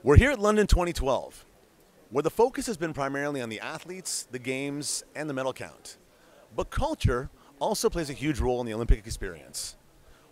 We're here at London 2012, where the focus has been primarily on the athletes, the games, and the medal count. But culture also plays a huge role in the Olympic experience.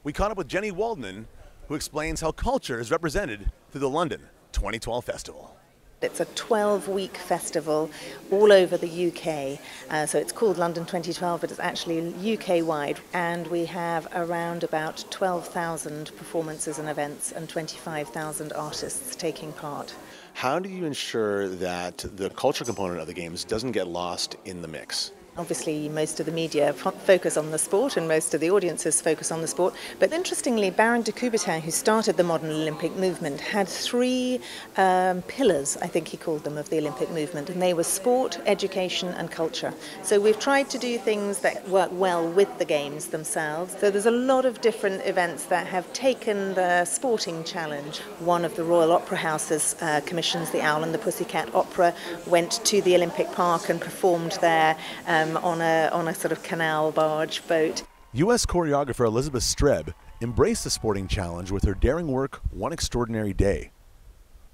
We caught up with Jenny Waldman, who explains how culture is represented through the London 2012 festival. It's a 12-week festival all over the UK, so it's called London 2012, but it's actually UK-wide, and we have around about 12,000 performances and events and 25,000 artists taking part. How do you ensure that the culture component of the games doesn't get lost in the mix? Obviously, most of the media focus on the sport and most of the audiences focus on the sport. But interestingly, Baron de Coubertin, who started the modern Olympic movement, had three pillars, I think he called them, of the Olympic movement. And they were sport, education and culture. So we've tried to do things that work well with the games themselves. So there's a lot of different events that have taken the sporting challenge. One of the Royal Opera House's commissions, the Owl and the Pussycat Opera, went to the Olympic Park and performed there on a sort of canal barge boat. U.S. choreographer Elizabeth Streb embraced the sporting challenge with her daring work One Extraordinary Day,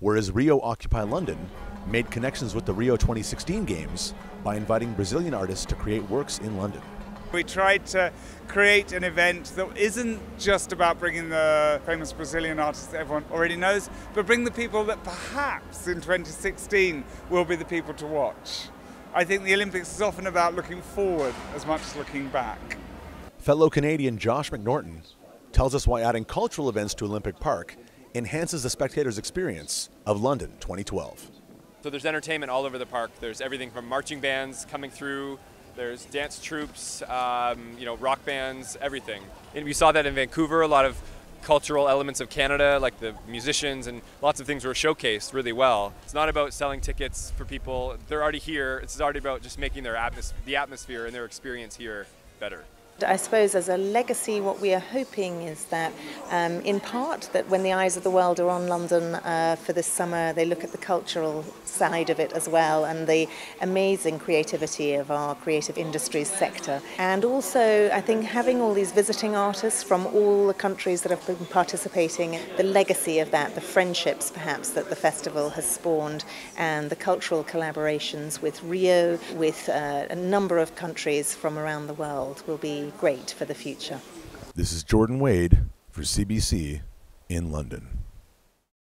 whereas Rio Occupy London made connections with the Rio 2016 Games by inviting Brazilian artists to create works in London. We tried to create an event that isn't just about bringing the famous Brazilian artists that everyone already knows, but bring the people that perhaps in 2016 will be the people to watch. I think the Olympics is often about looking forward as much as looking back. Fellow Canadian Josh McNorton tells us why adding cultural events to Olympic Park enhances the spectator's experience of London 2012. So there's entertainment all over the park. There's everything from marching bands coming through, there's dance troops, rock bands, everything. And we saw that in Vancouver, a lot of cultural elements of Canada, like the musicians, and lots of things were showcased really well. It's not about selling tickets for people. They're already here. It's already about just making the atmosphere and their experience here better. I suppose as a legacy, what we are hoping is that, in part, that when the eyes of the world are on London for this summer, they look at the cultural side of it as well and the amazing creativity of our creative industries sector. And also, I think having all these visiting artists from all the countries that have been participating, the legacy of that, the friendships perhaps that the festival has spawned, and the cultural collaborations with Rio, with a number of countries from around the world will be great for the future. This is Jordan Wade for CBC in London.